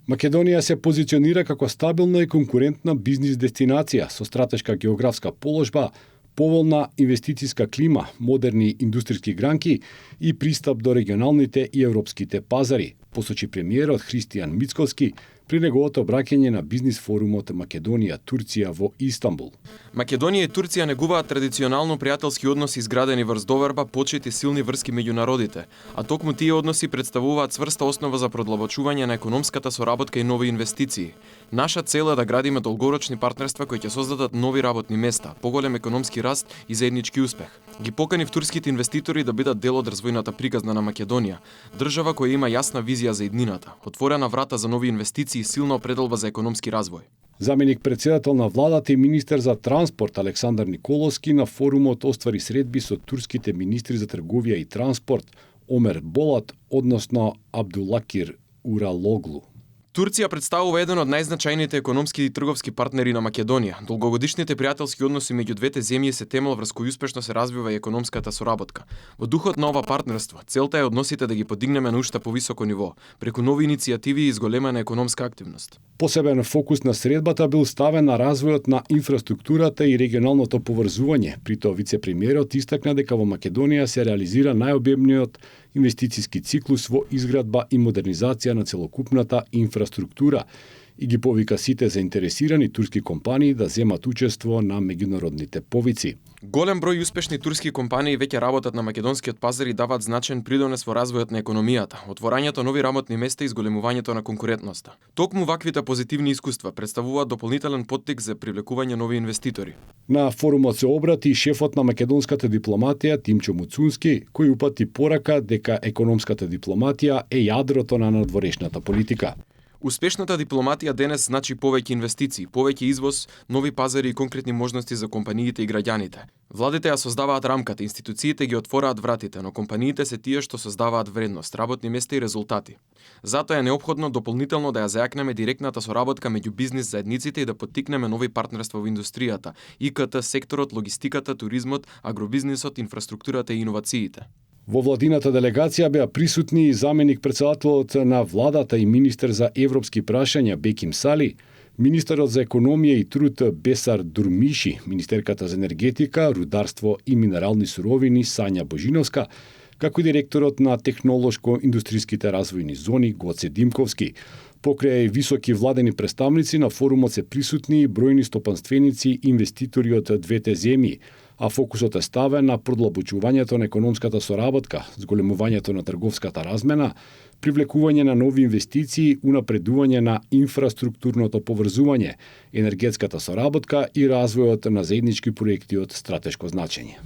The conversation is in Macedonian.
Македонија се позиционира како стабилна и конкурентна бизнис дестинација со стратешка географска положба, поволна инвестициска клима, модерни индустријски гранки и пристап до регионалните и европските пазари, посочи премиерот Христијан Мицкоски при неговото обраќање на бизнис форумот Македонија-Турција во Истанбул. Македонија и Турција негуваат традиционално пријателски односи изградени врз доверба, почит и силни врски меѓу народите, а токму тие односи представуваат цврста основа за продлабочување на економската соработка и нови инвестиции. Наша цел е да градиме долгорочни партнерства кои ќе создадат нови работни места, поголем економски раст и заеднички успех. Ги поканив турските инвеститори да бидат дел од развојната приказна на Македонија, држава која има јасна визија за иднината, отворена врата за нови инвестиции и силна определба за економски развој. Заменик председател на владата и министер за транспорт Александар Николовски на форумот оствари средби со турските министри за трговија и транспорт Омер Болат, односно Абдулакир Уралоглу. Турција представува еден од најзначајните економски и трговски партнери на Македонија. Долгогодишните пријателски односи меѓу двете земји се темел врз кој успешно се развива и економската соработка. Во духот на ова партнерство, целта е односите да ги подигнеме на уште повисоко ниво, преку нови иницијативи и изголемена економска активност. Посебен фокус на средбата бил ставен на развојот на инфраструктурата и регионалното поврзување. При тоа вице-премиерот истакна дека во Македонија се реализира најобемниот инвестициски циклус во изградба и модернизација на целокупната инфраструктура и ги повика сите заинтересирани турски компании да земат учество на меѓународните повици. Голем број успешни турски компании веќе работат на македонскиот пазар и даваат значен придонес во развојот на економијата, отворањето нови работни места и зголемувањето на конкурентноста. Токму ваквите позитивни искуства представуваат дополнителен поттик за привлекување нови инвеститори. На форумот се обрати и шефот на македонската дипломатија Тимчо Муцунски, кој упати порака дека економската дипломатија е јадрото на надворешната политика. Успешната дипломатија денес значи повеќе инвестиции, повеќе извоз, нови пазари и конкретни можности за компаниите и граѓаните. Владите ја создаваат рамката, институциите ги отвораат вратите, но компаниите се тие што создаваат вредност, работни места и резултати. Затоа е неопходно дополнително да ја зајакнеме директната соработка меѓу бизнис заедниците и да поттикнеме нови партнерства во индустријата, ИКТ секторот, логистиката, туризмот, агробизнисот, инфраструктурата и иновациите. Во владината делегација беа присутни и заменик председателот на владата и министер за европски прашања Беким Сали, министерот за економија и труд Бесар Дурмиши, министерката за енергетика, рударство и минерални суровини Сања Божиновска, како и директорот на технолошко-индустријските развојни зони Гоце Димковски. Покрај високи владени представници на форумот се присутни и бројни стопанственици и инвеститори од двете земји, а фокусот е ставен на продлабочувањето на економската соработка, зголемувањето на трговската размена, привлекување на нови инвестиции, унапредување на инфраструктурното поврзување, енергетската соработка и развојот на заеднички проекти од стратешко значење.